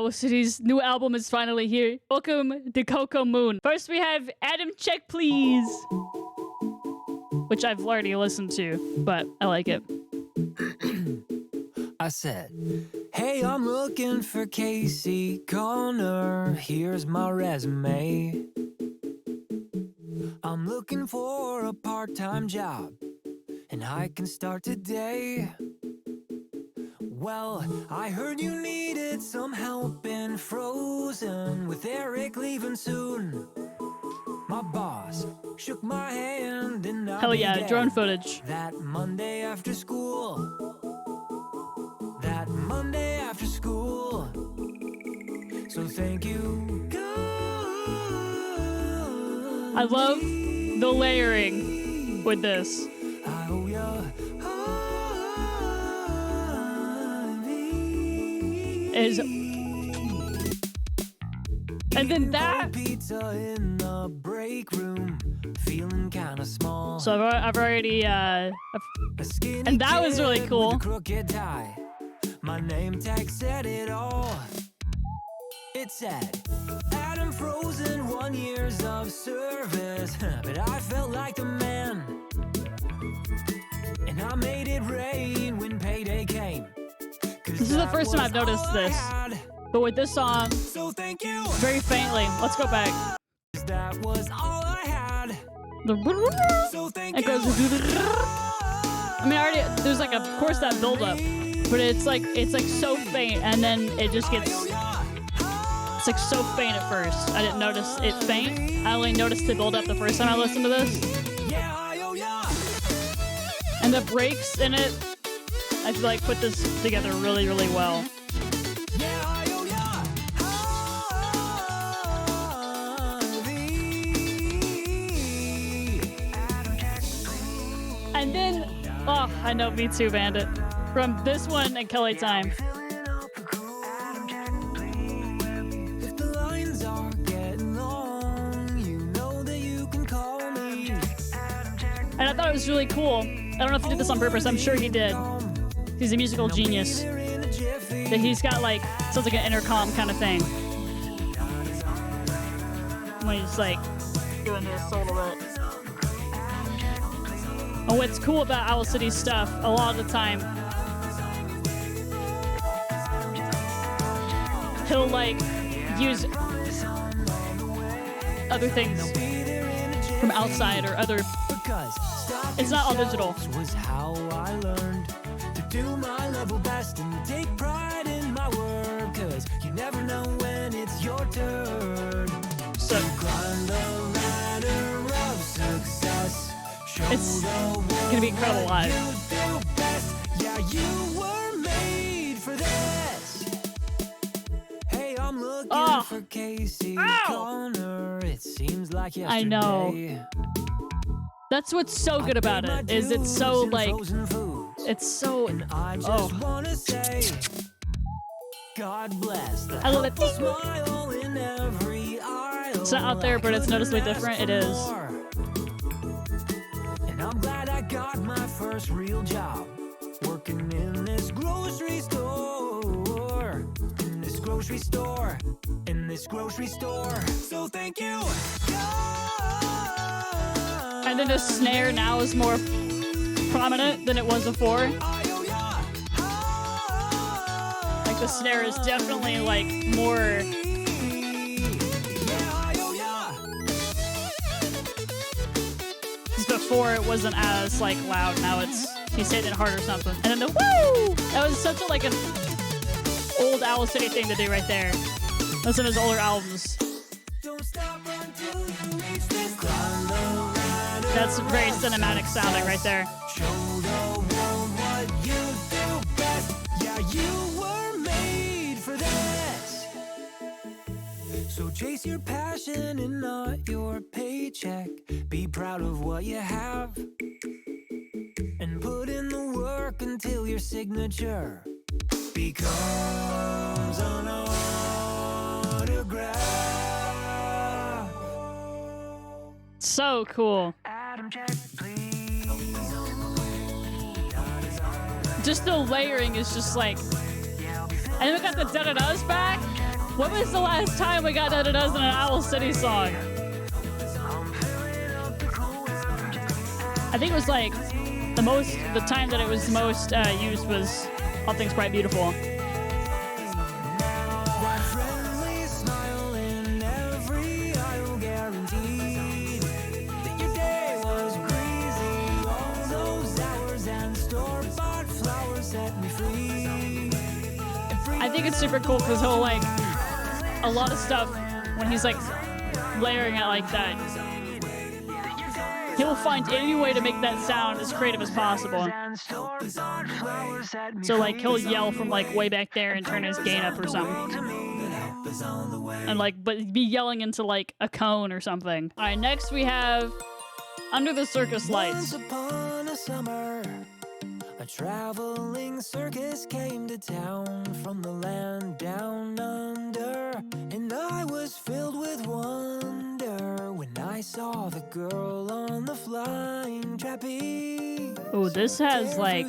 Owl City's new album is finally here. Welcome to Coco Moon. First we have Adam Check Please, which I've already listened to, but I like it. I said, hey, I'm looking for Casey Connor. Here's my resume. I'm looking for a part-time job, and I can start today. Well, I heard you needed some help in Frozen with Eric leaving soon. My boss shook my hand and I Hell yeah, drone footage. That Monday after school. That Monday after school. So thank you, God. I love the layering with this. I owe ya. Is and then that pizza in the break room, feeling kind of small. so I've already and that was really cool. Crooked tie. My name tag said it all. It said Adam Frozen 1 years of service, but I felt like the man, and I made it rain when payday came. This is the first time I've noticed this, but with this song, so thank you. Very faintly. Let's go back. That was all I had. So thank it goes. I mean, already there's like of course that build up, but it's like so faint, and then it just gets. It's like so faint at first. I didn't notice it faint. I only noticed the build up the first time I listened to this. And the breaks in it, I feel like put this together really, really well. And then, oh, I know, Me Too, Bandit. From this one and Kelly Time. And I thought it was really cool. I don't know if he did this on purpose. I'm sure he did. He's a musical genius. That he's got like, sounds like an intercom kind of thing. When he's like doing this a little bit. And what's cool about Owl City stuff, a lot of the time, he'll like use other things from outside or other. It's not all digital. Was how I learned to do my level best and take pride in my work, 'cause you never know when it's your turn. So climb the ladder of success. It's gonna be incredible live. Yeah, you were made for this. Hey, I'm looking for Casey Connor. It seems like yesterday. I know. That's what's so good about it, is it's so like, it's so, wanna say, God bless the I love it. smile in every aisle. It's not out there, but it's noticeably different. It is. And I'm glad I got my first real job, working in this grocery store. In this grocery store. In this grocery store. So thank you, God. And then the snare now is more prominent than it was before. Like the snare is definitely like more. Before it wasn't as like loud. Now it's he's hitting it hard or something. And then the woo! That was such a like an old Owl City thing to do right there. That's in his older albums. That's very cinematic sounding right there. Show the world what you do best. Yeah, you were made for this. So chase your passion and not your paycheck. Be proud of what you have. And put in the work until your signature becomes an autograph. So cool. Just the layering is just like, and then we got the da-da-da's back. When was the last time we got that it does in an Owl City song? I think it was like the time that it was most used was All Things Bright Beautiful. I think it's super cool because he'll like a lot of stuff when he's like layering it like that. He will find any way to make that sound as creative as possible. So like he'll yell from like way back there and turn his gain up or something. And like but be yelling into like a cone or something. All right, next we have Under the Circus Lights. Once upon a summer, a traveling circus came to town from the land down under, and I was filled with wonder when I saw the girl on the flying trapeze. Oh, this has like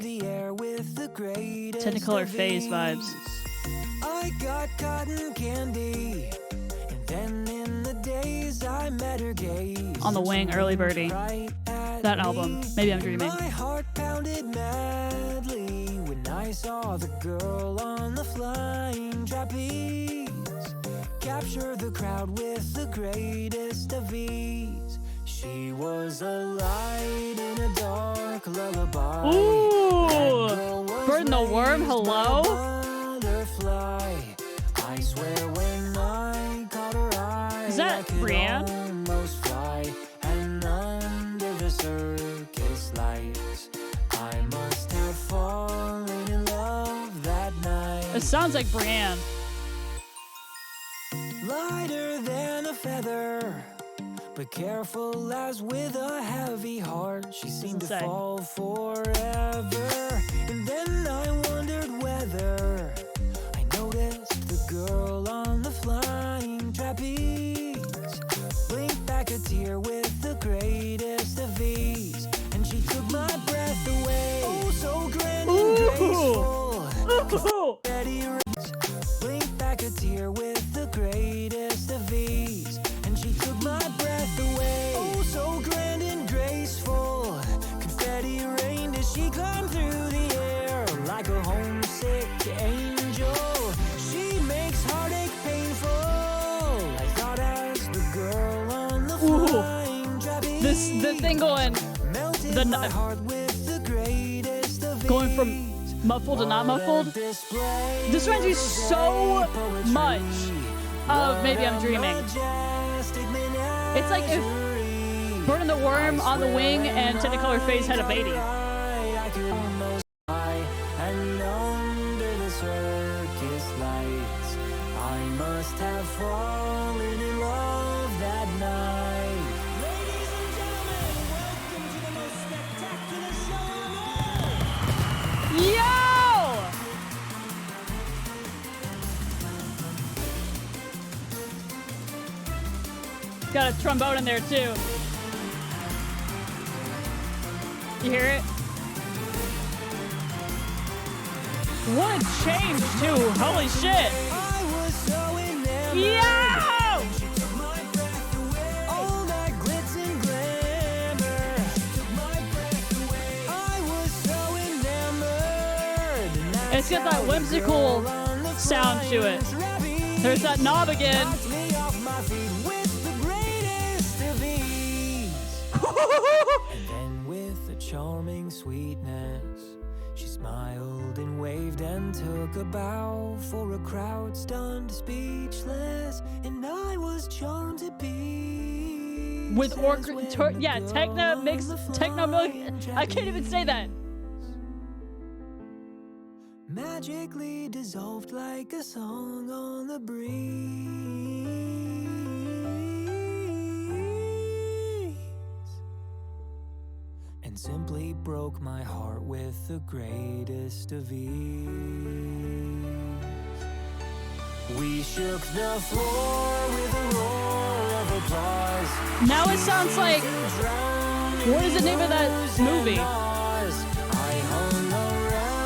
Technicolor Phase vibes. I got cotton candy, and then in the days I met her gaze. On the Wing, Early Birdie. That album. Maybe I'm dreaming. My heart pounded madly when I saw the girl on the flying trapeze capture the crowd with the greatest of ease. She was a light in a dark lullaby. Ooh! Bird and the Worm, hello? Butterfly. I swear when I caught her eye, Is that Brienne? almost fly. And under the circus lights, I must have fallen in love that night. It sounds like Brienne. Lighter than a feather, but careful as with a heavy heart. She seemed to Doesn't say. fall forever. And then I wondered whether I noticed the girl on the flying trapeze blink back a tear with the greatest of ease, and she took my breath away. Oh, so grand and graceful. Ooh! Betty blink back a tear with the greatest of ease, and she took my breath away. Oh, so grand and graceful. Confetti rained as she climbed through the air like a homesick angel. She makes heartache painful. I thought as the girl on the flying trapeze. The thing going melted the- my heart with the greatest of going from ease. muffled to not muffled. This reminds me so much of Maybe I'm Dreaming. It's like if Bird and the Worm, On the Wing, and Technicolor Phase had a baby. And under the circus lights, I must have fallen in love that night. Ladies and gentlemen, welcome to the most spectacular show on earth. Yo! Got a trombone in there too. You hear it? What a change too! Holy shit! I was so enamored. Yo! She took my breath away. All that glitz and glamour took my breath away. I was so enamored. And It's got that whimsical sound to it. There's that knob again. knocked me off my feet with the greatest of ease. And then with a charming sweetness, she smiled and waved and took a bow for a crowd stunned speechless, and I was charmed to pieces. With when yeah, the techno girl mix, on the techno milk. flying I can't even say that. magically dissolved like a song on the breeze, and simply broke my heart with the greatest of ease. We shook the floor with a roar of applause. Now it sounds like, what is the name of that movie?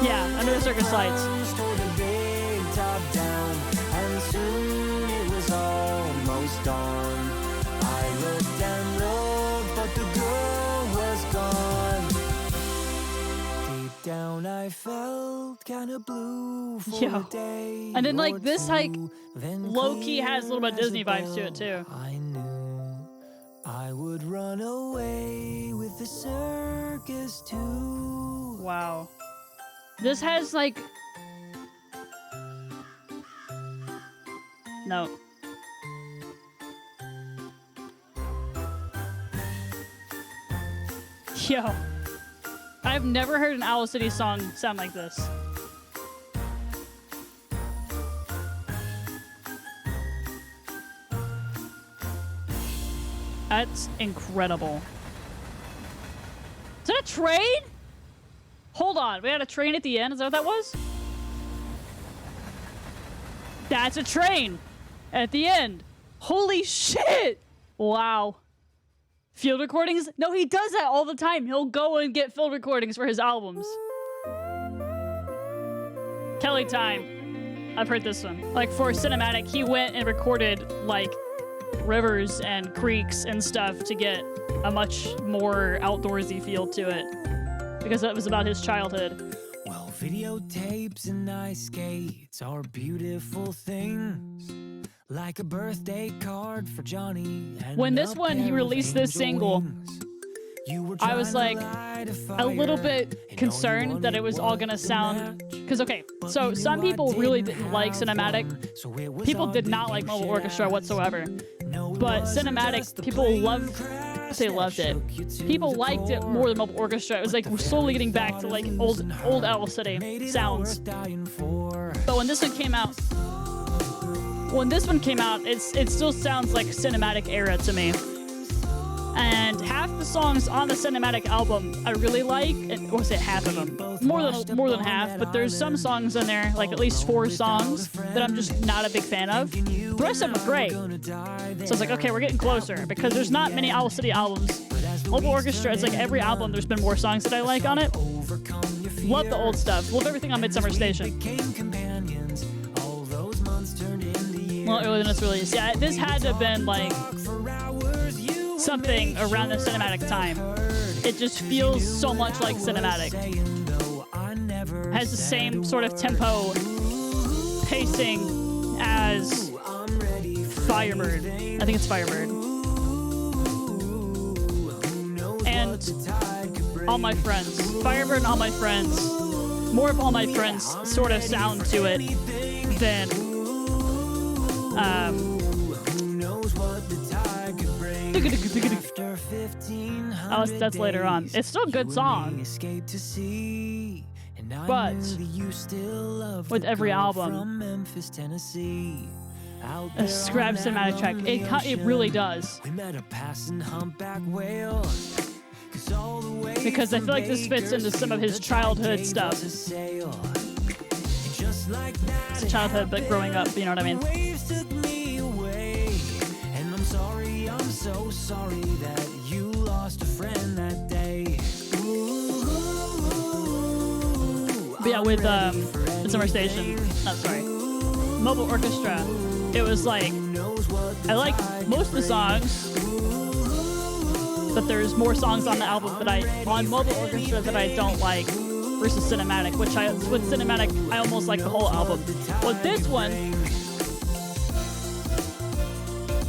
Yeah, Under the Circus Lights. Toward the big top down, and soon dawn. I looked and looked, but the girl was gone. Deep down I felt kinda blue for Yeah. a day. And then, like, or this, like, two, then low-key has a little bit of clear as Disney a vibes to bell, it, too. I knew I would run away with the circus too. Wow. This has, like... No. Yo. I've never heard an Owl City song sound like this. That's incredible. Is that a train? Hold on, we had a train at the end? Is that what that was? That's a train at the end. Holy shit! Wow. Field recordings? No, he does that all the time. He'll go and get field recordings for his albums. Kelly Time. I've heard this one. Like, for cinematic, he went and recorded, like, rivers and creeks and stuff to get a much more outdoorsy feel to it. Because it was about his childhood. Well, videotapes and ice skates are beautiful things. Like a birthday card for Johnny. And When this one, he released this single, I was like a little bit concerned that it was all gonna sound, because okay, so some people really didn't like cinematic. People did not like Mobile Orchestra whatsoever. But cinematic, people loved it. People liked it more than Mobile Orchestra. It was like we're slowly getting back to like old Owl City sounds. But when this one came out, it still sounds like cinematic era to me. And half the songs on the cinematic album I really like, and was it half of them? More than half, but there's some songs in there, like at least 4 songs, that I'm just not a big fan of. The rest of them are great. So it's like, okay, we're getting closer, because there's not many Owl City albums. Mobile Orchestra, it's like every album there's been more songs that I like on it. Love the old stuff. Love everything on Midsummer Station. Well, earlier than its release. Yeah, this had to have been like something around the cinematic time. It just feels so much like cinematic. It has the same sort of tempo, pacing as Firebird. I think it's Firebird. And All My Friends. Firebird and All My Friends. More of All My Friends sort of sound to it than oh, that's later on. It's still a good song. But with every album, grab cinematic track. It really does. Because I feel like this fits into some of his childhood stuff. It's childhood, but growing up, you know what I mean? I'm so sorry that you lost a friend that day. But yeah, with Summer Station, Mobile Orchestra, it was like, I like most of the songs, but there's more songs on the album on Mobile Orchestra that I don't like versus cinematic, with cinematic, I almost like the whole album. With this one,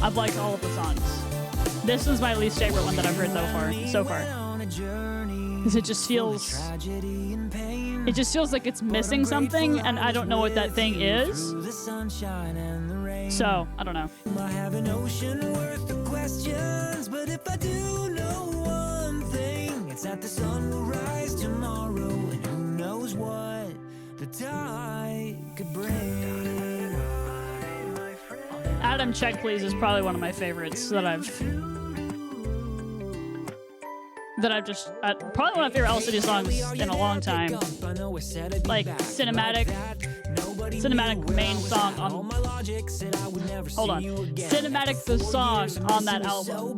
I've liked all of the songs. This was my least favorite one that I've heard so far. Because it just feels like it's missing something, and I don't know what that thing is. So, I don't know. I have an ocean worth of questions, but if I do know one thing, it's that the sun will rise tomorrow, and who knows what the tide could bring. Adam Check Please is probably one of my favorites that I've probably one of my favorite Owl City songs in a long time. Like cinematic main song on. Hold on, cinematic the song on that album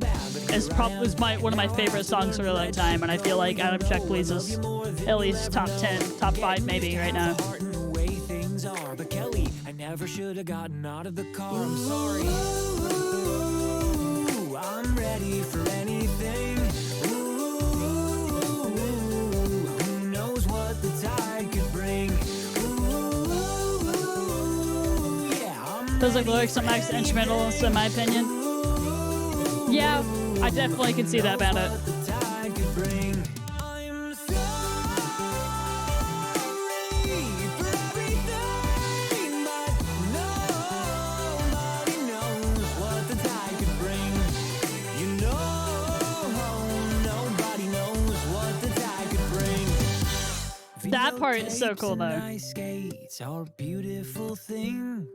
was one of my favorite songs for a long time, and I feel like Adam Check Please is at least top 10, top 5 maybe right now. But Kelly, I never should have gotten out of the car. I'm sorry. Ooh, I'm ready for anything. Ooh, who knows what the tide could bring. Ooh, yeah, I'm Those like lyrics don't match the instrumentals, in my opinion. Yeah, I definitely can see that about it. what the tide could bring. I'm sorry for everything, but nobody knows what the tide could bring. You know, nobody knows what the tide could bring. That part is so cool, Videotapes and though. ice skates are beautiful things.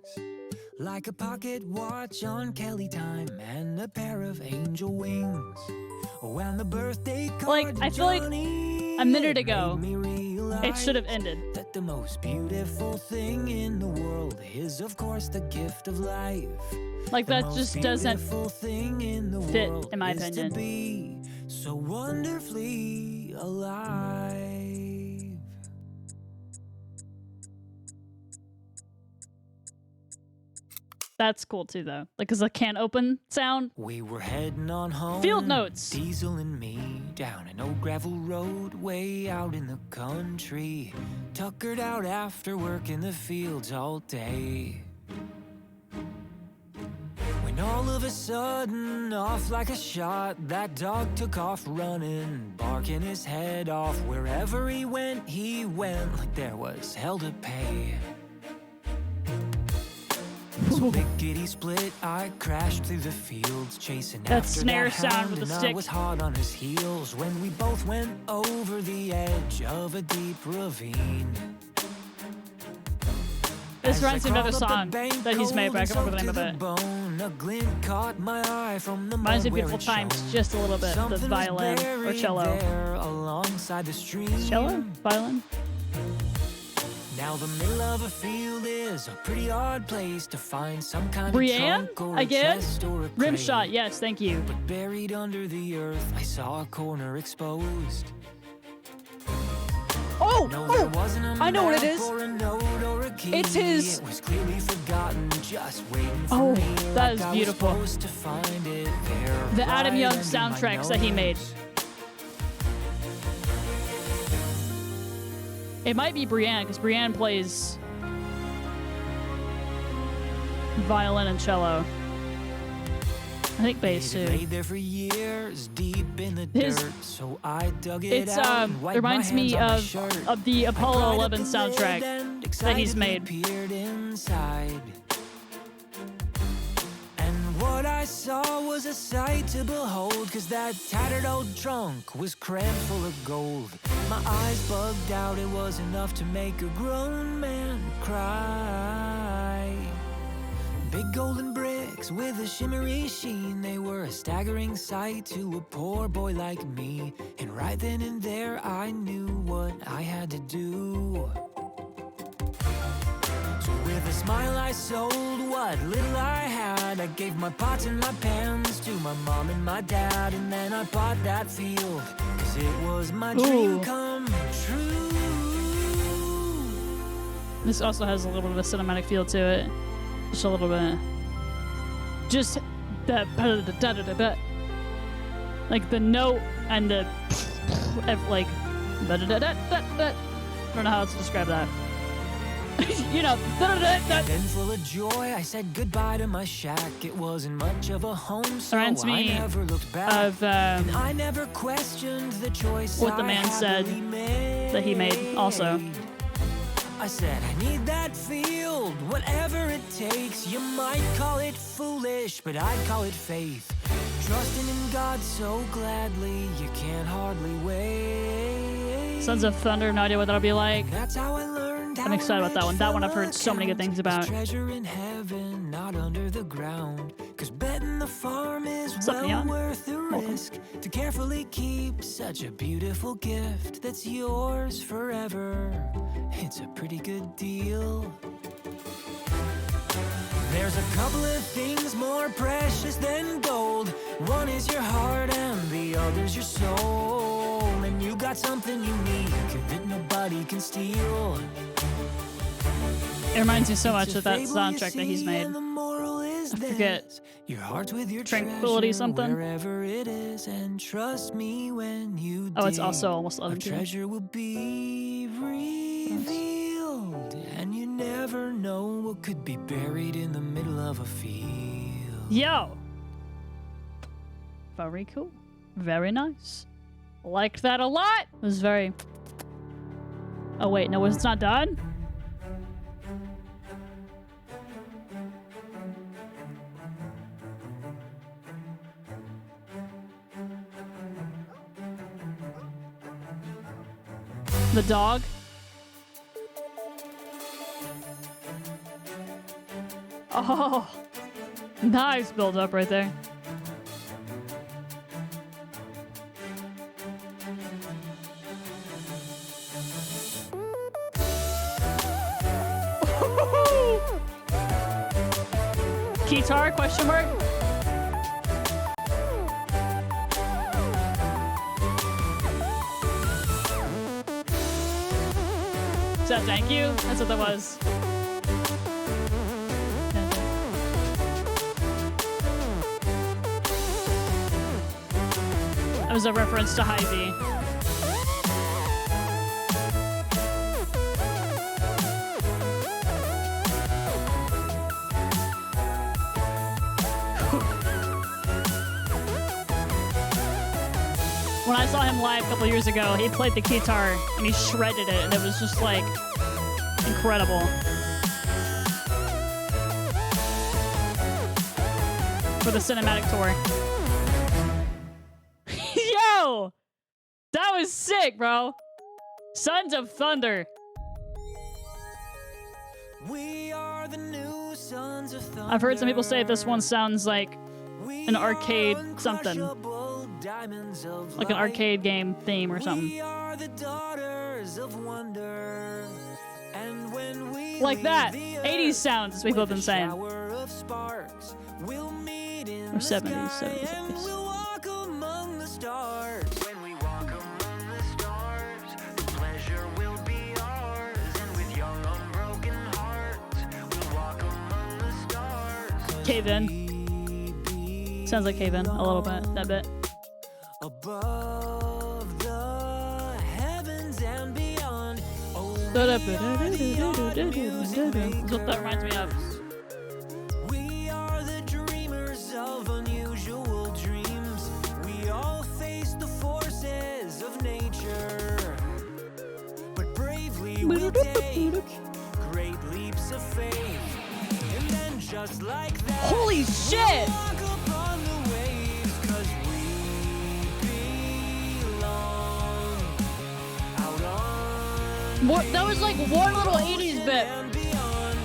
Like a pocket watch on Kelly time and a pair of angel wings. When the birthday card Like, I feel like a minute ago, it should have ended. that the most beautiful thing in the world is, of course, the gift of life. Like, The that most just doesn't beautiful thing in the fit, world in my is opinion. to be so wonderfully alive. That's cool too, though. Like, cause the can open sound. We were heading on home. Field notes. Diesel and me down an old gravel road way out in the country. Tuckered out after work in the fields all day. When all of a sudden, off like a shot, that dog took off running, barking his head off. Wherever he went like there was hell to pay. So lickety split, I crashed through the fields, chasing That after snare that sound hound, with the and I stick. was hot on his heels when we both went over the edge of a deep ravine. This As reminds I me of another crawled up the song bank that he's made, but I cold can't remember the and name of soaked it. to the bone, a glint caught my eye from the Reminds me mud of where Beautiful it Times, shone. just a little bit. The Something was violin or buried cello. there alongside the stream. Cello? Violin? Now the middle of a field is a pretty odd place to find some kind Brienne? of trunk or a Again? chest or a Rim crate. shot, yes, thank you. But buried under the earth, I saw a corner exposed. Oh, No, there oh, wasn't a I know what it map is. or a note or a key. It's his- It was clearly forgotten, just waiting for Oh, me. that like is I was beautiful. supposed to find it there, The Adam right Young under my soundtracks that he made. nose. It might be Brienne, because Brienne plays violin and cello. I think bass It too. lay there for years, deep in the His- dirt, so I dug it It's out and wiped my reminds me hands on my of shirt. the I Apollo pried up 11 the lid soundtrack and that he's excitedly made. peered inside. And what I saw was a sight to behold, 'cause that tattered old trunk was crammed full of gold. My eyes bugged out, it was enough to make a grown man cry. Big golden bricks with a shimmery sheen, they were a staggering sight to a poor boy like me. And right then and there I knew what I had to do. So with a smile I sold what little I had. I gave my pots and my pans to my mom and my dad, and then I bought that field, 'cause it was my dream Ooh. come true. This also has a little bit of a cinematic feel to it. Just a little bit. Just the like the note and the like I don't know how else to describe that. You know. Then full of joy, I said goodbye to my shack. It wasn't much of a home, so Reminds I me never looked back. Of And I never questioned the choice what the I man said happily made. that he made also. I said I need that field, whatever it takes. You might call it foolish, but I'd call it faith. Trusting in God so gladly, you can't hardly wait. Sons of Thunder, no idea what that'll be like. That's how I learned. I'm excited about that one. That one I've heard so many good things about. Treasure in heaven, not under the ground. 'Cause betting the farm is What's up, well Neon? worth the Welcome. risk to carefully keep such a beautiful gift that's yours forever. It's a pretty good deal. There's a couple of things more precious than gold. One is your heart and the other's your soul. And you got something unique that nobody can steal. It reminds me so It's much a of that fable, you soundtrack that he's see, made. and the moral is is forget. this. Your heart's with your Tranquility treasure, something. wherever it is, and trust me when you Oh, it's dig, also almost our 11 p.m. treasure will be revealed, and you never know what could be buried in the middle of a field. Yo! Very cool. Very nice. Liked that a lot. It was very... Oh, wait. No, it's not done? The dog? Oh! Nice build up right there. Guitar? Question mark? Is that thank you? That's what that was. That was a reference to Hy-Vee. When I saw him live a couple years ago, he played the guitar and he shredded it, and it was just like incredible. For the cinematic tour. Yo! That was sick, bro. Sons of Thunder. We are the new sons of thunder. I've heard some people say this one sounds like an arcade something. Like an arcade game theme or something. We are the daughters of wonder. And when we like that. leave the 80s earth sounds, people have been with a saying. shower of sparks, we'll meet in Or the 70s, sky 70s, and 70s. we'll walk among the stars. When we walk among the stars, the pleasure will be ours. And with young unbroken hearts, we'll walk among the stars. Cave In. Sounds like Cave In a little bit, that bit. Above the heavens and beyond. Oh, That's what that reminds me of. we are the dreamers of unusual dreams. We all face the forces of nature, but bravely we take great leaps of faith. And then just like that, Holy shit! walk upon the waves, 'cause we belong out on More, that was like one little 80s bit. and beyond.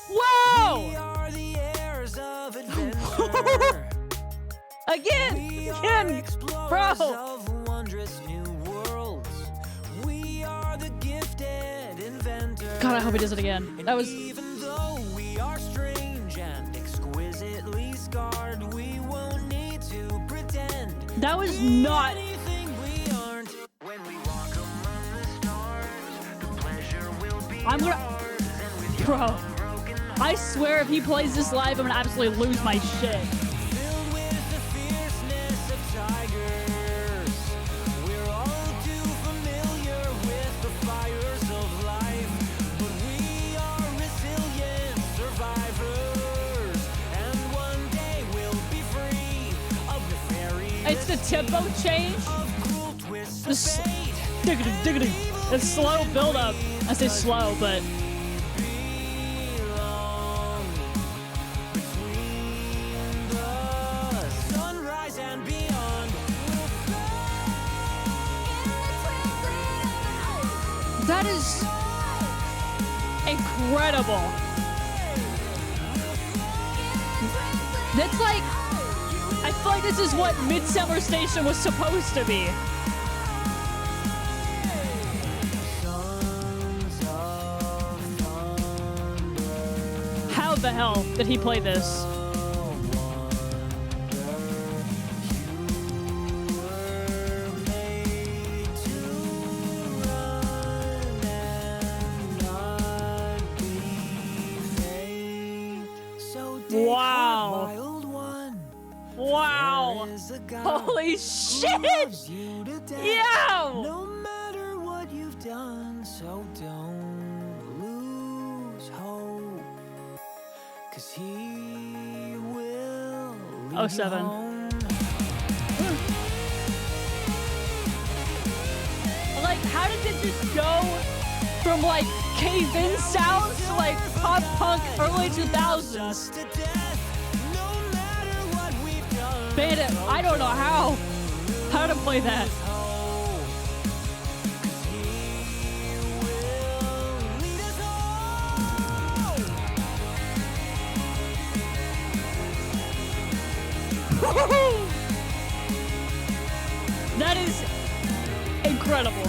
Whoa! We are the heirs of adventure. Again, Explorers bro. of wondrous new worlds. We are the gifted inventors. God, I hope he does it again. That was Even though we are strange and exquisitely scarred, we won't need to pretend that was not. anything we aren't. When we walk among the stars, the pleasure will be I'm gonna, ours. And with bro. broken I swear, if he plays this live, I'm gonna absolutely lose my shit. filled with the fierceness of tigers, we're all too familiar with the fires of life, but we are resilient survivors, and one day we'll be free of nefarious It's the tempo change. of cruel twists The of s- fate. Diggity, diggity. The slow build up. I say slow, but Belong between the sunrise and beyond. that is incredible. That's like, I feel like this is what Midsummer Station was supposed to be. Sunrise the hell did he play this? Wow. Wow. Holy shit. Yo. No matter what you've done, so don't lose hope. 'Cause he will lead you 07. home. Like, how did it just go from like cave-in sounds to like pop punk early 2000s? To death, no matter what we've done. Bandit, I don't know how to play that. That is incredible.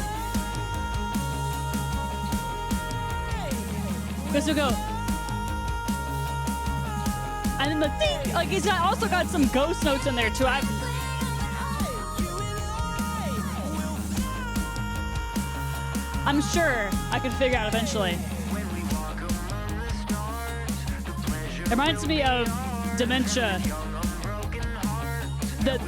Okay, so go. And then the thing, like he's also got some ghost notes in there too. I'm sure I could figure out eventually. It reminds me of Dementia. The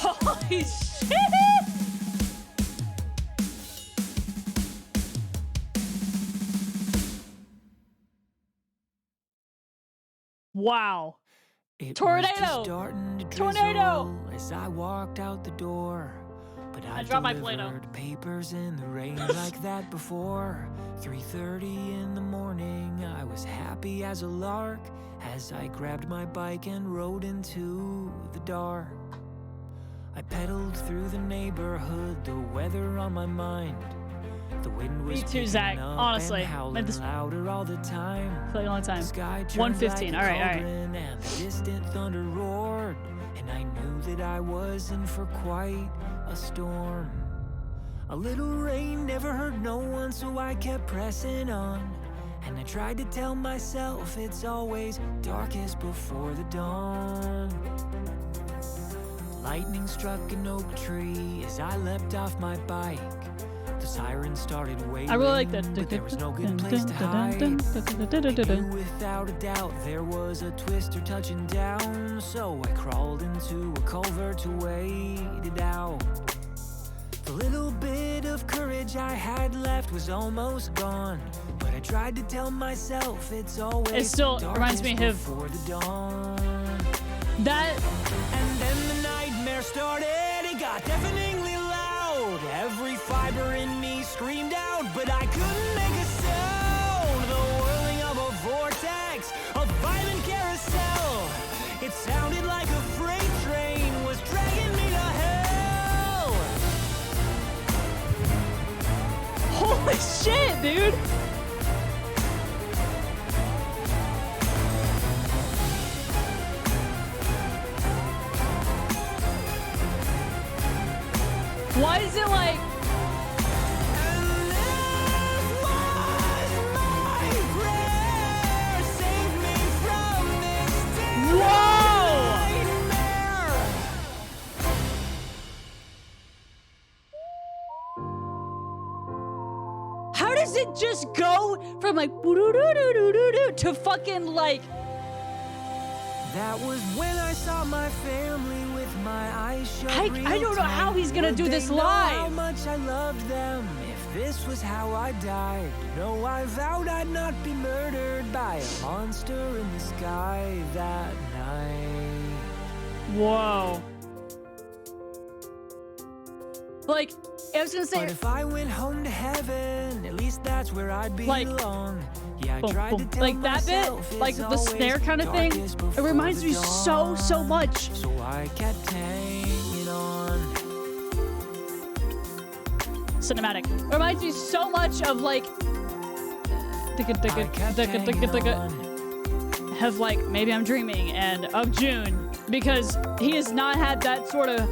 holy shit! Wow. Tornado! Tornado! As I walked out the door, but I dropped my Play-Doh. delivered papers in the rain like that before. 3:30 in the morning, I was happy as a lark as I grabbed my bike and rode into the dark. I pedaled through the neighborhood, the weather on my mind. The wind was Me too, picking Zach. up Honestly, and howling made this louder all the time. for a long time. The sky turned 1:15. like a All right. cauldron and the distant thunder roared, and I knew that I was in for quite a storm. A little rain never hurt no one, so I kept pressing on, and I tried to tell myself it's always darkest before the dawn. Lightning struck an oak tree as I leapt off my bike. The siren started wailing, I really like that. but there was no good place to hide. I knew without a doubt there was a twister touching down, so I crawled into a culvert to wait it out. The little bit of courage I had left was almost gone, but I tried to tell myself it's always It still reminds me of before the dawn. that. And then the nightmare started, it got deafeningly loud. Every fiber in me screamed out, but I couldn't make a sound. The whirling of a vortex, a violent carousel. It sounded like a freight train was dragging me to hell. Holy shit, dude! Why is it like? And this was my prayer. Save me from this nightmare. How does it just go from like boo-doo-doo-doo-doo-doo to fucking like? That was when I saw my family with my eyes shut. I don't know how he's gonna do this Would they know how live. much I loved them if this was how I died? No, I vowed I'd not be murdered by a monster in the sky that night. Whoa. Like, I was gonna say, But if I went home to heaven, at least that's where I'd Like, belong. Yeah, I boom, tried boom. to tell Like that myself bit, like it's the snare always kind of thing, darkest it before reminds the me so dawn. much. So I kept hanging on. Cinematic. It reminds me so much of like, I kept hanging on. of like Maybe I'm Dreaming and of June, because he has not had that sort of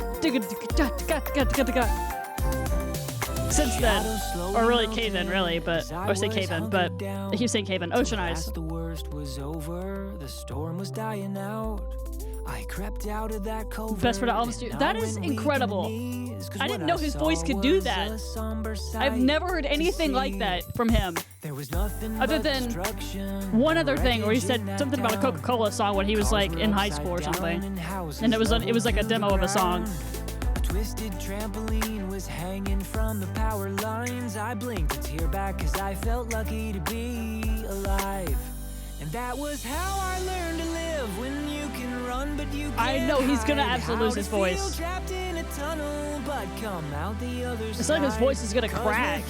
since then. Or really cave-in, really, but or say cave-in, but I keep saying cave-in. Ocean eyes. The worst was over, the storm was dying out. I crept out of that covert. Best part of albums too. That is incredible. I didn't know his voice could do that. I've never heard anything like that from him. Other than one other thing where he said something about a Coca-Cola song when he was like in high school or something. And it was like a demo of a song. Twisted trampoline was hanging from the power lines. I blinked a tear back cause I felt lucky to be alive. And that was how I learned to live when you can run but you can't. I know he's gonna absolutely lose his voice. Trapped in a tunnel, but come out the other it's like his voice is gonna crack.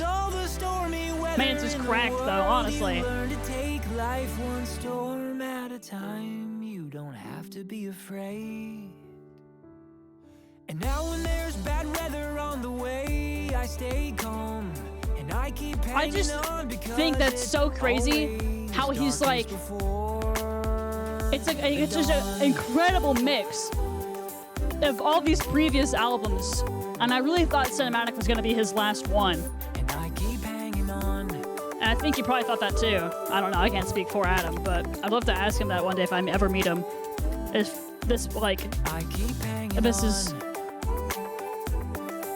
Man, it's just cracked though, honestly. Learn to take life one storm at a time. You don't have to be afraid. And now when there's bad weather on the way, I stay calm and I keep hanging I just think that's so crazy how he's like, it's just an incredible mix of all these previous albums, and I really thought Cinematic was going to be his last one. And I keep hanging on. And I think he probably thought that too. I don't know, I can't speak for Adam, but I'd love to ask him that one day if I ever meet him. If this, like, if this is,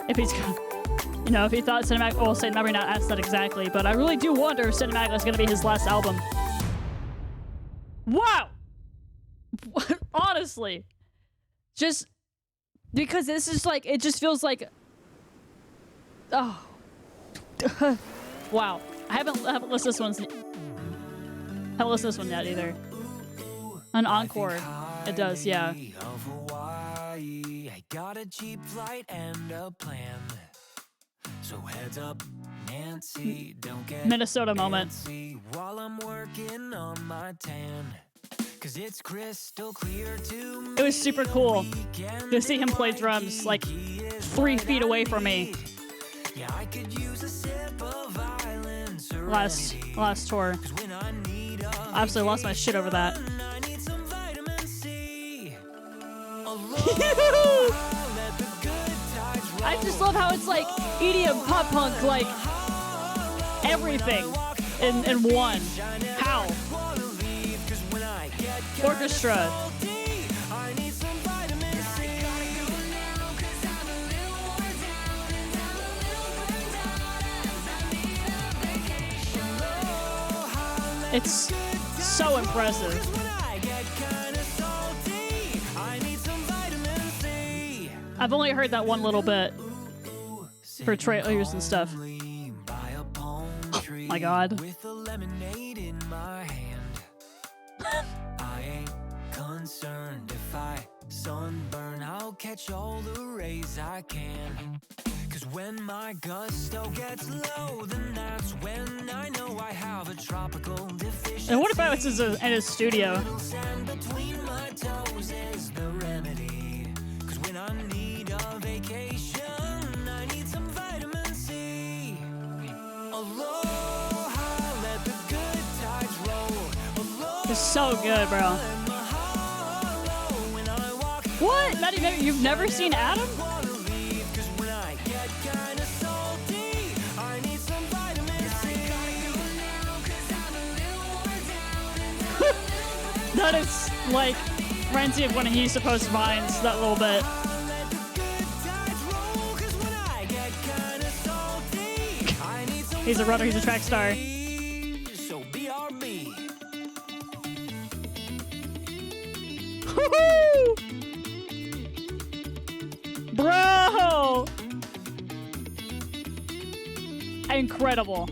if he's, you know, if he thought Cinematic, well, say maybe not ask that exactly, but I really do wonder if Cinematic is going to be his last album. Wow! Honestly. Just because this is like, it just feels like, oh. Wow. I haven't listened to this one. Haven't listened to this one yet either. An encore. It does, yeah. I got a cheap flight and a plan. So heads up, Nancy, don't get Minnesota moment. While I'm working on my tan. Cause it's crystal clear to me. It was super cool to see him play drums like 3 feet away from me. Yeah, I could use a sip of violin serenity. Last tour. I absolutely lost my shit over that. I need some vitamin C. I just love how it's like EDM, pop punk, like everything in one. How? Orchestra. It's so impressive. I've only heard that one little bit for trailers and stuff. Oh my god. Concerned if I sunburn, I'll catch all the rays I can. Cause when my gusto gets low, then that's when I know I have a tropical deficiency. And what if I was in his studio? Sand between my toes is the remedy. Cause when I need a vacation, I need some vitamin C. Aloha, let the good tides roll. Aloha, It's so good, bro. What? Not even, you've never seen Adam? That is like Frenzy of when he's supposed to Vines, that little bit. He's a runner, he's a track star. So BRB. Woohoo! Bro! Incredible.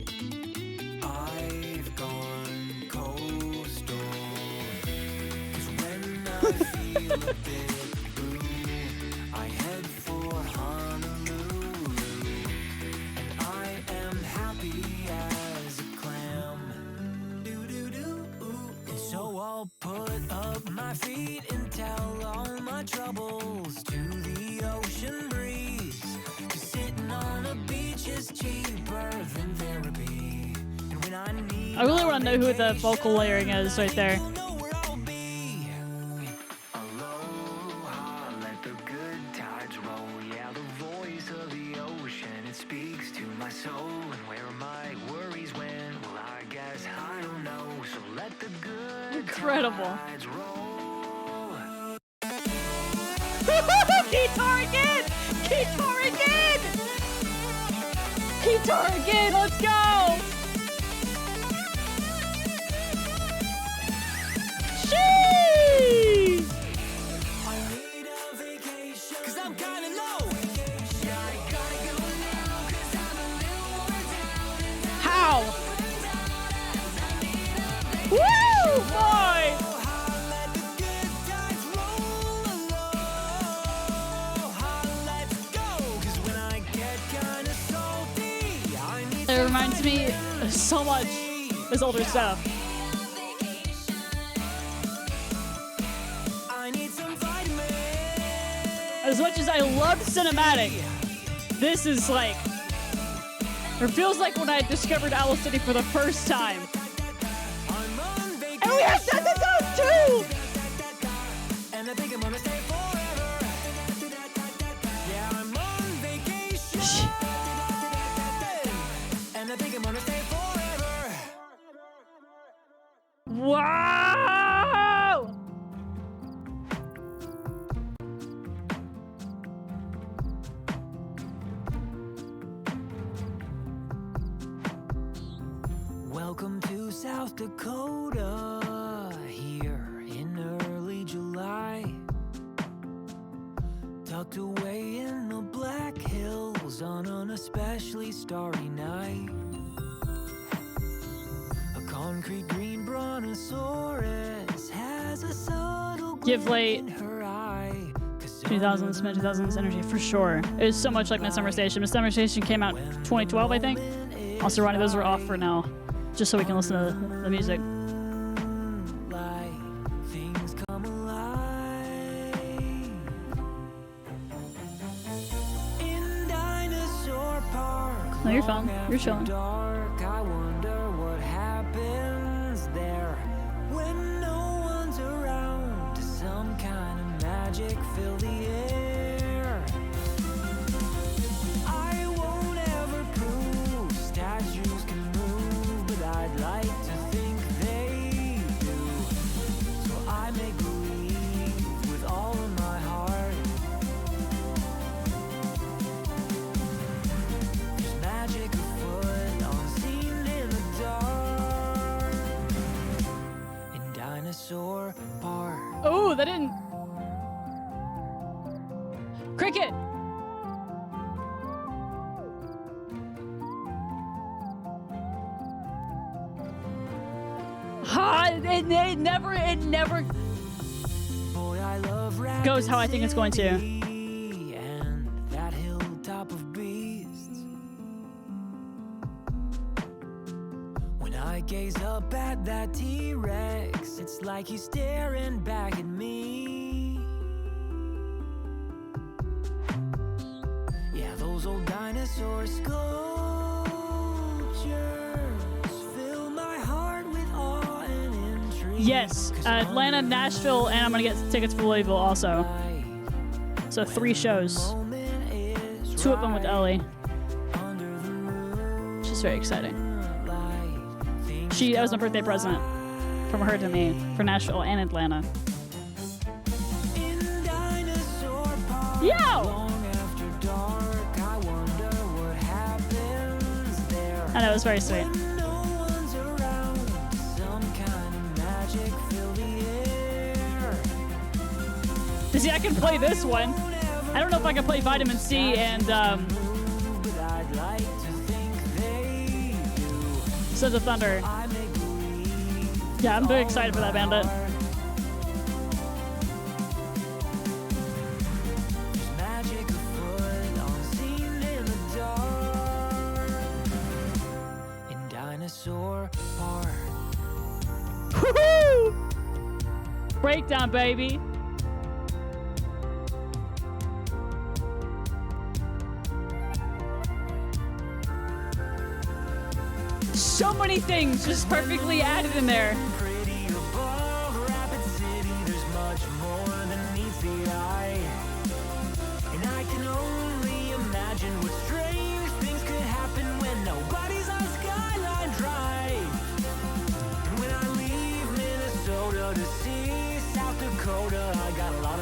I've gone coastal. 'Cause when I feel a bit blue, I head for Honolulu. And I am happy as a clam. And so I'll put up my feet and tell all my troubles to the ocean breeze. 'Cause sitting on a beach is cheaper than therapy. And when I need I really want to know who the vocal layering is right there. know where I'll be. Aloha, let the good tides roll. Yeah, the voice of the ocean, it speaks to my soul and where my worries went. Well, I guess I don't know. So let the good Incredible. tides roll. Guitar again! Guitar again! Guitar again! Let's go! Sheesh! I need a vacation, 'cause I'm kinda low. Yeah, I gotta go now, 'cause I'm a little worn down. And How? Woo, boy! I'll let the good tides roll along. Let's go, 'cause when I get kinda salty, I need It reminds me so much of his older stuff. I need some vitamins. As much as I love cinematic, this is like, or feels like when I discovered Owl City for the first time. I'm on vacation. And we have Dinosaur too! And I think I'm gonna stay forever. Yeah, I'm on vacation. And I think I'm gonna stay forever. Wow! Welcome to South Dakota, here in early July. Tucked away in the Black Hills on an especially starry night. A concrete green brontosaurus has a subtle Give glint late. in her eye. 2000s, mid-2000s energy, for sure. It was so much like Midsummer Station. Midsummer Station came out 2012, I think. Also, Ronnie, those are off for now, just so we can listen to the music. Like things come alive in Dinosaur Park. No, you're fine. long You're after chilling. Dark, I wonder what happens there when no one's around. Does some kind of magic fill the air? I won't ever prove statues can move, but I'd like to think they do. So I make believe with all of my heart. There's magic afoot, unseen in the dark. In Dinosaur Park. Oh, that didn't. Cricket! Ha! It never Boy, I love goes how I think it's going to. and that hilltop of beasts. When I gaze up at that T-Rex, it's like he's staring back at me. Yeah, those old dinosaur sculptures fill my heart with awe and intrigue. Yes, 'Cause Atlanta, Nashville, and I'm gonna get tickets for Louisville also. So 3 shows. 2 of them with Ellie, which is very exciting. That was my birthday present from her to me for Nashville and Atlanta. Yo! I know, it was very sweet. See, I can play this one. I don't know if I can play Vitamin C and Sons of Thunder. Yeah, I'm very excited for that, Bandit. Dinosaur Park. Woohoo! Breakdown, baby. So many things just perfectly added in there. Pretty above Rapid City, there's much more than meets the eye. And I can only imagine what strange things could happen when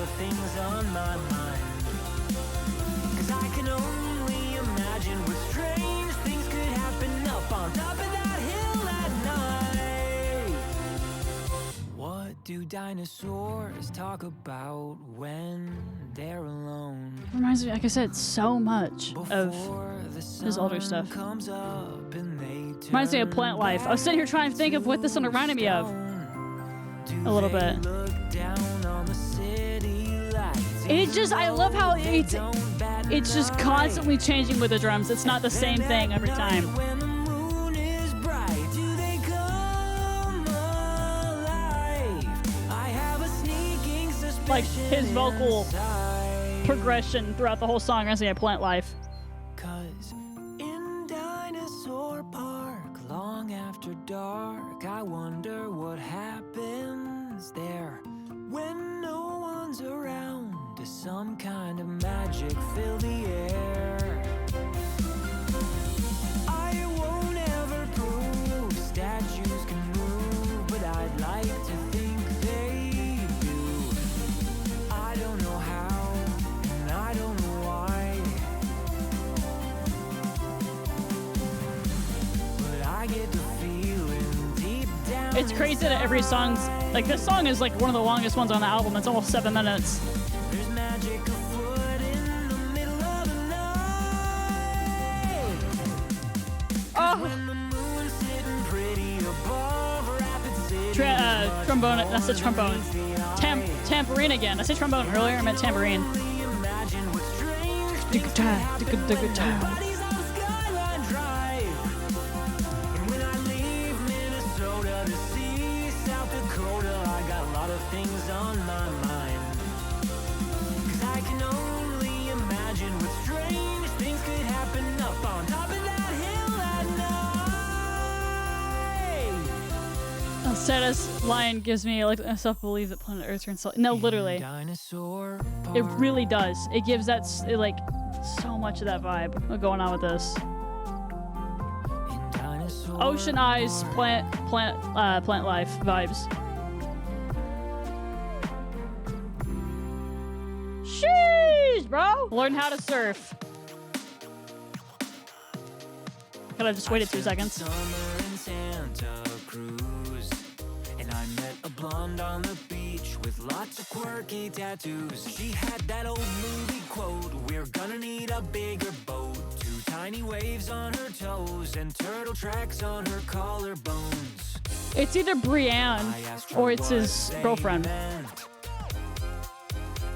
of things on my mind. 'Cause I can only imagine what strange things could happen up on top of that hill at night. What do dinosaurs talk about when they're alone? Reminds me, like I said, so much of Before the his older sun stuff. comes up and they Reminds me of Plant Life. I was sitting here trying to think of what this one reminded me of. A little bit. It just, I love how it's just constantly changing with the drums. It's not the same thing every time. When the moon is bright, do they come alive? I have a sneaking suspicion Like his vocal inside. progression throughout the whole song reminds me of Plant Life. 'Cause in Dinosaur Park, long after dark, I wonder what happens there when no one's around. Does some kind of magic fill the air? I won't ever prove statues can move, but I'd like to think they do. I don't know how, and I don't know why, but I get the feeling deep down. It's crazy that every song's, like this song is like one of the longest ones on the album. It's almost 7 minutes. There's magic afoot in the middle of the night. Oh, When the moon's sitting pretty above Rapid City. trombone, that's a trombone. Tambourine again. I said trombone earlier, I meant tambourine. Imagine what strange The things guitar, could the happen guitar. when nobody's on Skyline Drive. And when I leave Minnesota to see South Dakota, I got a lot of things on my mind. 'Cause I can only imagine what strange things could happen up on top of that hill at night. The saddest line gives me like self-belief that planet Earth's insult. No, literally. Dinosaur It Park. really does. It gives that, like, so much of that vibe going on with this. In Dinosaur Ocean Eyes, Park. plant life vibes. Sheesh, bro! Learn how to surf. Could have just waited 2 seconds. Summer in Santa Cruz, and I met a blonde on the beach with lots of quirky tattoos. She had that old movie quote, "We're gonna need a bigger boat." 2 tiny waves on her toes and turtle tracks on her collarbones. It's either Brienne I asked her or it's what his they girlfriend. meant.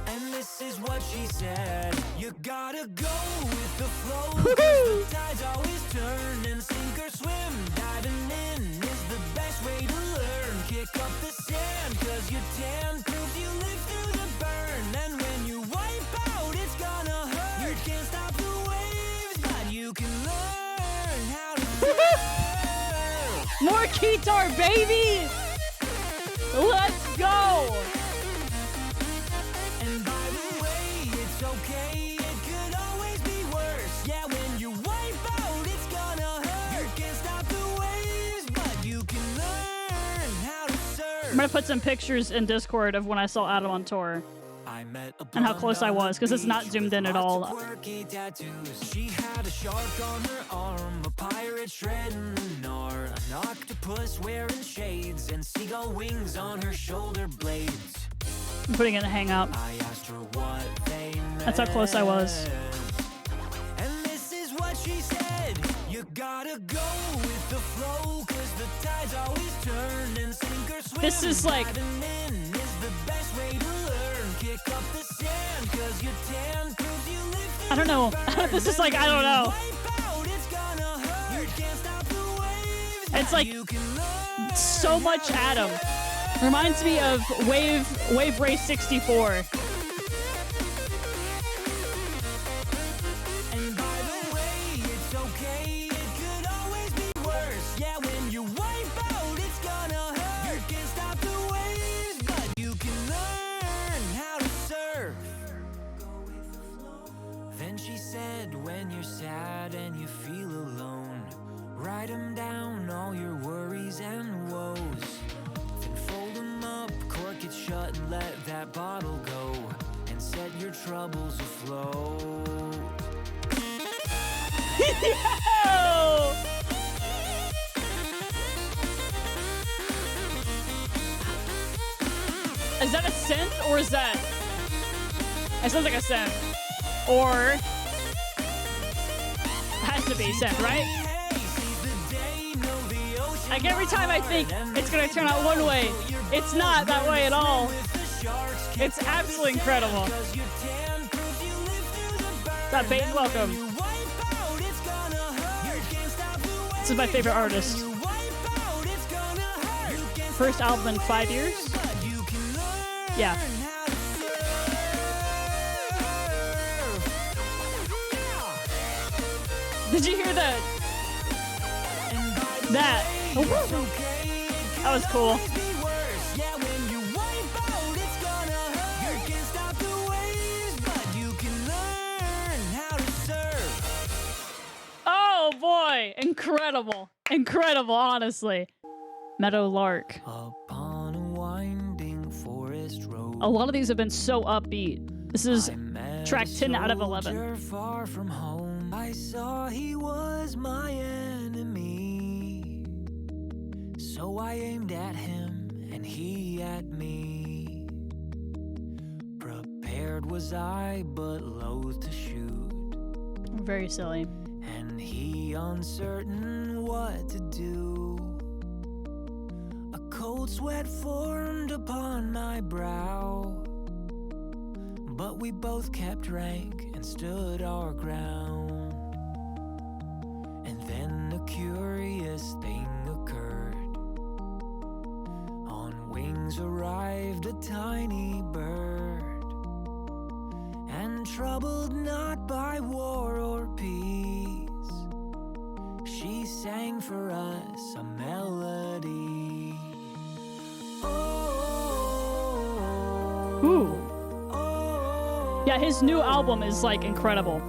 And this is what she said: you gotta go with the flow, 'cause the tides always turn, and sink or swim. Diving in is the best way to learn. Kick up the sand, 'cause you tan proves you live through the burn. And when you wipe out, it's gonna hurt. You can't stop the waves, but you can learn how to surf. More guitar, baby! Let's go! And by the way, it's okay, it could always be worse. Yeah, when you wipe out, it's gonna hurt. You can't stop the waves, but you can learn how to surf. I'm gonna put some pictures in Discord of when I saw Adam on tour. I met a And how close I was, 'cause it's not beach zoomed with in at lots all. of quirky tattoos. She had a shark on her arm, a pirate shredding the gnar, an octopus wearing shades, and seagull wings on her shoulder blades. I'm putting it in a hangout. I asked her what they meant. That's how close I was. And this is what she said: you gotta go with the flow, 'cause the tides always turn, and sink or swim. This is like- Diving in is the best way to learn. Kick up the sand, 'cause you tan proves you live through I don't know. the burn. This is like, I don't know. Wipe out, it's gonna hurt. You can't stop the waves, It's but like you can learn so much how to Adam. surf. Reminds me of Wave Race 64. And by the way, it's okay, it could always be worse. Yeah, when you wipe out, it's gonna hurt. You can't stop the waves, but you can learn how to surf. Then she said, when you're sad and you feel alone, write 'em down, all your worries and woes. Then fold 'em up, cork it shut, and let that bottle go. Yo! Is that a synth or is that? It sounds like a synth. Or has to be synth, right? Like every time I think it's gonna turn out one way, it's not that way at all. It's absolutely incredible. That Bane, welcome. This is my favorite artist. First album in 5 years? Yeah. Did you hear that? That. Oh, that was cool. Oh boy, incredible. Incredible, honestly. Meadowlark. Upon a winding forest road, A lot of these have been so upbeat. This is track 10 out of 11. far from home, I saw he was my enemy. So I aimed at him and he at me. Prepared was I, but loath to shoot. Very silly. And he uncertain what to do. A cold sweat formed upon my brow, but we both kept rank and stood our ground. And then a curious thing occurred. On wings arrived a tiny bird, and troubled not by war or peace, she sang for us a melody. Oh, Ooh. Yeah, his new album is like incredible.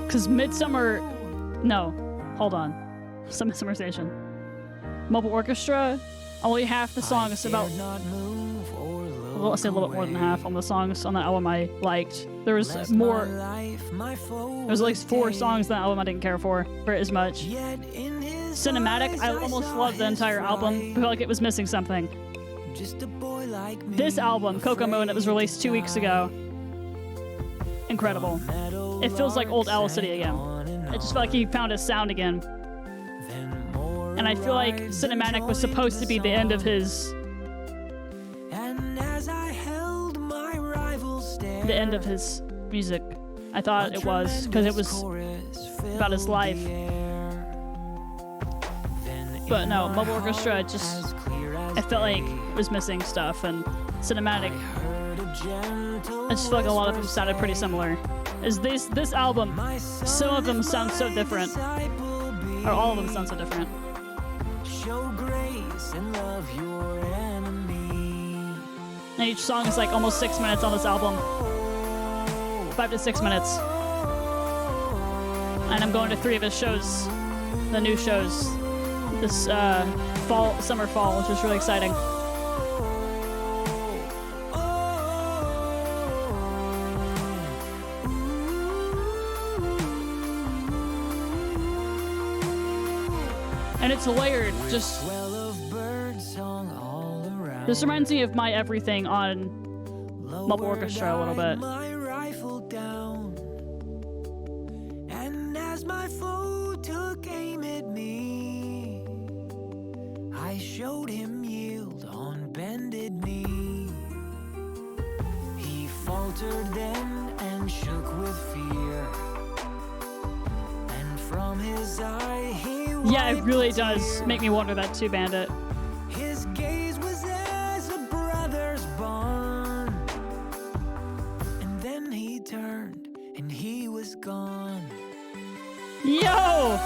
Because Midsummer... No, hold on. Summer Station. Mobile Orchestra, only half the songs about... Well, I'll say a little bit more than half on the songs on that album I liked. There was more... There was at least 4 songs on that album I didn't care for as much. Cinematic, I almost loved the entire album. I felt like it was missing something. This album, Coco Moon, that was released 2 weeks ago. Incredible. It feels like old Owl City again. I just felt like he found his sound again. And I feel like Cinematic was supposed to be the end of his... The end of his music. I thought it was, because it was about his life. But no, Mobile Orchestra just... I felt like it was missing stuff, and Cinematic... I just feel like a lot of them sounded pretty similar. Is this album, some of them sound so different. Or all of them sound so different. Show grace and love your enemy. And each song is like almost 6 minutes on this album. 5 to 6 minutes. And I'm going to 3 of his shows, the new shows, this summer, fall, which is really exciting. And it's layered, just... This reminds me of My Everything on Mobile Orchestra a little bit. And as my foe took aim at me, I showed him yield on bended knee. He faltered then and shook with fear, and from his eye he... Yeah, it really does make me wonder that too, Bandit. His gaze was as a brother's bond, and then he turned and he was gone. Yo!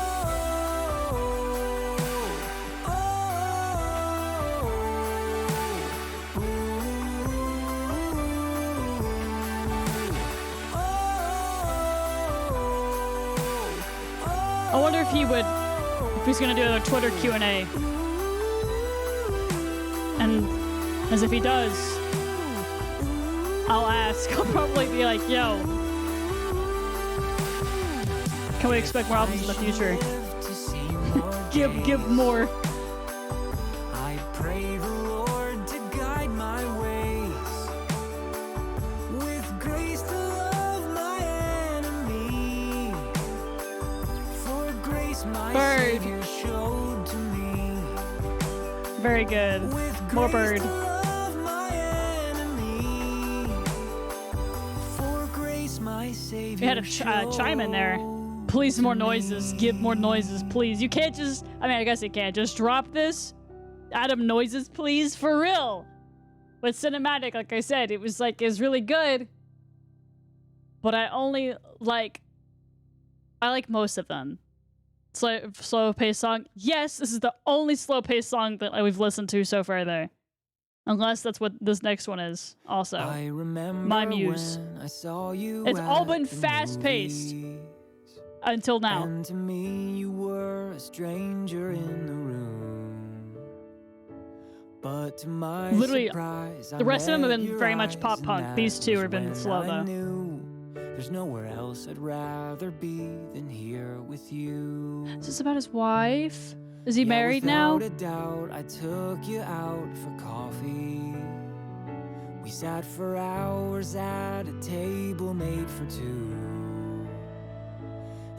I wonder if he would, if he's gonna do a Twitter Q&A. And as if he does, I'll ask. I'll probably be like, yo, can we expect more albums in the future? give more. I pray the Lord to guide my ways, with grace to love my enemy, for grace my Bird. Savior showed to me. Very good. With More grace bird. to love my enemy, for grace my Savior We had a chime in there. Please, more noises. Give more noises, please. You can't just... I mean, I guess you can't. Just drop this. Add noises, please. For real. But cinematic, like I said, it was like, it's really good. But I only like... I like most of them. Slow-paced song. Yes, this is the only slow-paced song that we've listened to so far there. Unless that's what this next one is, also. I remember My Muse. when I saw you It's all at been the fast-paced. movies. Until now. And to me, you were a stranger in the room. But to my Literally, surprise, the rest of them have met been your very much eyes, pop and punk. that These two was have been when slow, I though. knew there's nowhere else I'd rather be than here with you. Is this about his wife? Is he Yeah, married now? without a doubt, I took you out for coffee. We sat for hours at a table made for two.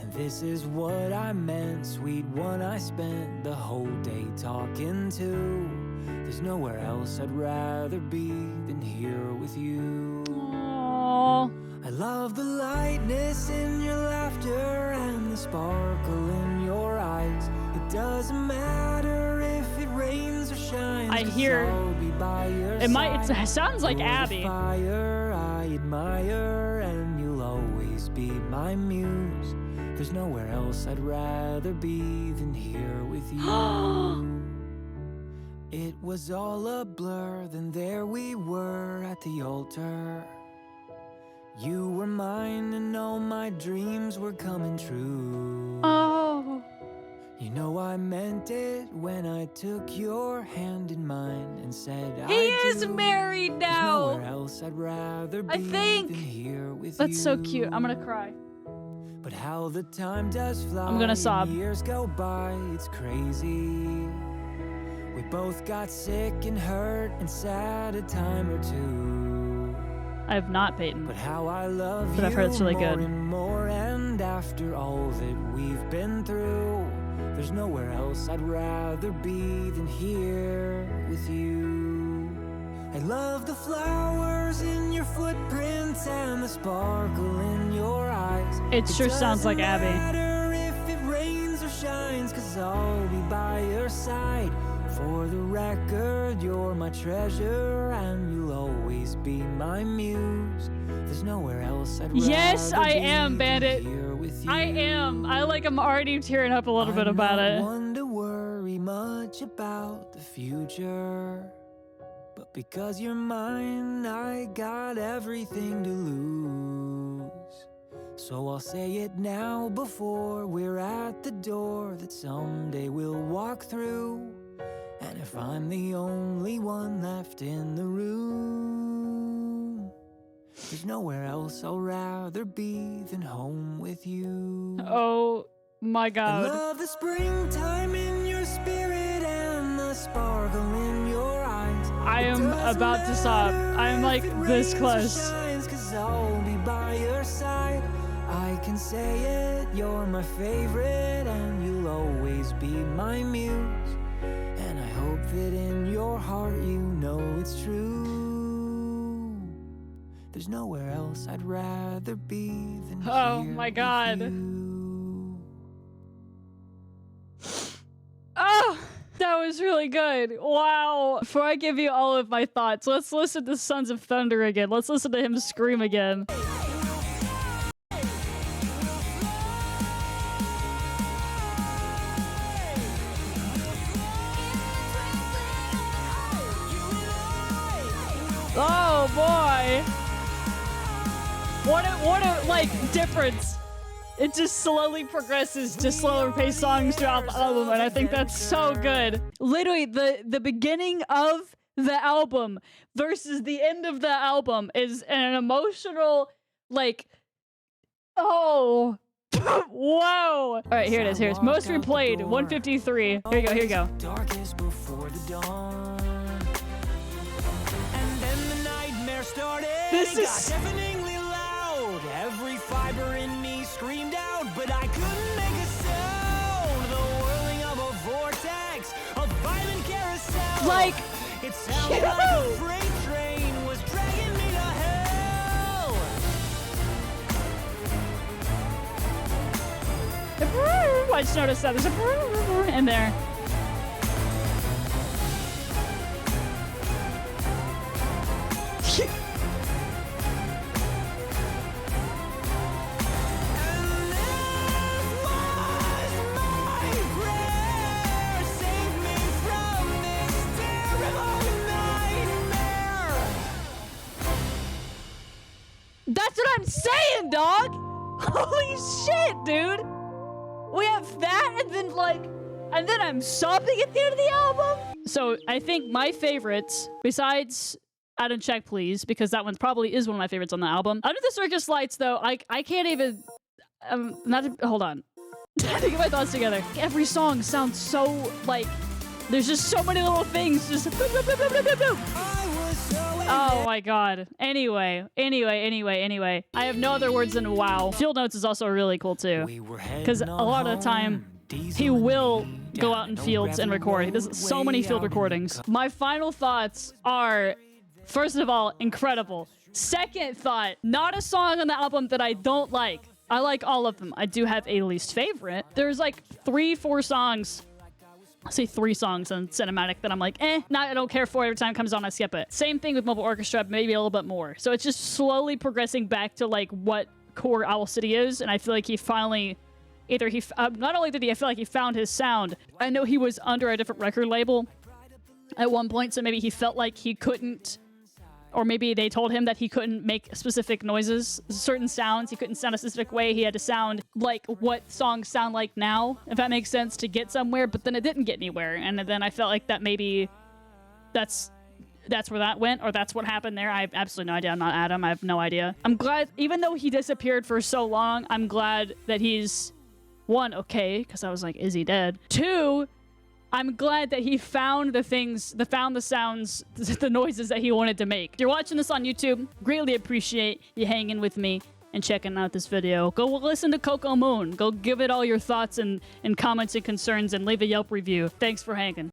And this is what I meant, sweet one, I spent the whole day talking to. There's nowhere else I'd rather be than here with you. Aww. I love the lightness in your laughter and the sparkle in your eyes. It doesn't matter if it rains or shines. I 'cause hear- I'll be by your It side. sounds like You're the Abby. fire I admire, and you'll always be my muse. There's nowhere else I'd rather be than here with you. It was all a blur, then there we were at the altar. You were mine and all my dreams were coming true. Oh. You know I meant it when I took your hand in mine and said He is do. married There's now. nowhere else I'd rather be I think. than here with That's you. so cute. I'm gonna cry. But how the time does fly. I'm gonna sob. and years go by, it's crazy. We both got sick and hurt and sad a time or two. I have not, Peyton. But how I love But you I've heard it's really more good. and more, and after all that we've been through, there's nowhere else I'd rather be than here with you. I love the flowers in your footprints and the sparkle in your eyes. It sure sounds like Abby. Doesn't matter if it rains or shines, 'cause I'll be by your side. For the record, you're my treasure, and you'll always be my muse. There's nowhere else I'd Yes, rather I be am, than Bandit. here with you. I am. I'm already tearing up a little bit about I'm it. not one to worry much about the future, but because you're mine, I got everything to lose. So I'll say it now before we're at the door that someday we'll walk through. And if I'm the only one left in the room, there's nowhere else I'll rather be than home with you. Oh my I god. love the springtime in your spirit and the sparkle in your eyes. I It am doesn't about to sob. matter I'm like if it this rains or close. shines, 'cause I'll be by your side. I can say it, you're my favorite, and you'll always be my muse. And I hope that in your heart you know it's true. There's nowhere else I'd rather be than Oh here my with God. you. Oh, that was really good. Wow. Before I give you all of my thoughts, let's listen to Sons of Thunder again. Let's listen to him scream again. Oh boy. What a like difference. It just slowly progresses to slower paced songs throughout the album, and I think that's so good. Literally, the beginning of the album versus the end of the album is an emotional, like, oh, whoa. All right, here it is. Here's most replayed, 153. Here you go. Darkest before the dawn. And then the nightmare started. This It is- got deafeningly loud. Every fiber in me screamed out, but I couldn't make a sound. The whirling of a vortex, a violent carousel. Like, It sounded like a freight train was dragging me to hell. I just noticed that there's a in there. And this was my prayer. Save me from this terrible nightmare. That's what I'm saying, dog. Holy shit, dude. We have that, and then I'm sobbing at the end of the album. So I think my favorites, besides Out and Check Please, because that one probably is one of my favorites on the album. Under the Circus Lights, though, I can't even, hold on. I to get my thoughts together. Every song sounds so, like, there's just so many little things, just boop, boop, boop, boop, boop, boop, boop. I was so Oh my god. Anyway. I have no other words than wow. Field Notes is also really cool too. Because a lot of the time, he will go out in fields and record. He does so many field recordings. My final thoughts are, first of all, incredible. Second thought, not a song on the album that I don't like. I like all of them. I do have a least favorite. There's like 3-4 songs. I'll say 3 songs on Cinematic that I'm like, I don't care for. Every time it comes on, I skip it. Same thing with Mobile Orchestra, maybe a little bit more. So it's just slowly progressing back to like what core Owl City is, and I feel like he finally, not only did he, I feel like he found his sound. I know he was under a different record label at one point, so maybe he felt like he couldn't, or maybe they told him that he couldn't make specific noises, certain sounds. He couldn't sound a specific way. He had to sound like what songs sound like now, if that makes sense, to get somewhere. But then it didn't get anywhere. And then I felt like that maybe that's where that went, or that's what happened there. I have absolutely no idea. I'm not Adam. I have no idea. I'm glad, even though he disappeared for so long, I'm glad that he's, 1, okay, because I was like, is he dead? 2, I'm glad that he found the sounds, the noises that he wanted to make. If you're watching this on YouTube, greatly appreciate you hanging with me and checking out this video. Go listen to Coco Moon. Go give it all your thoughts and comments and concerns and leave a Yelp review. Thanks for hanging.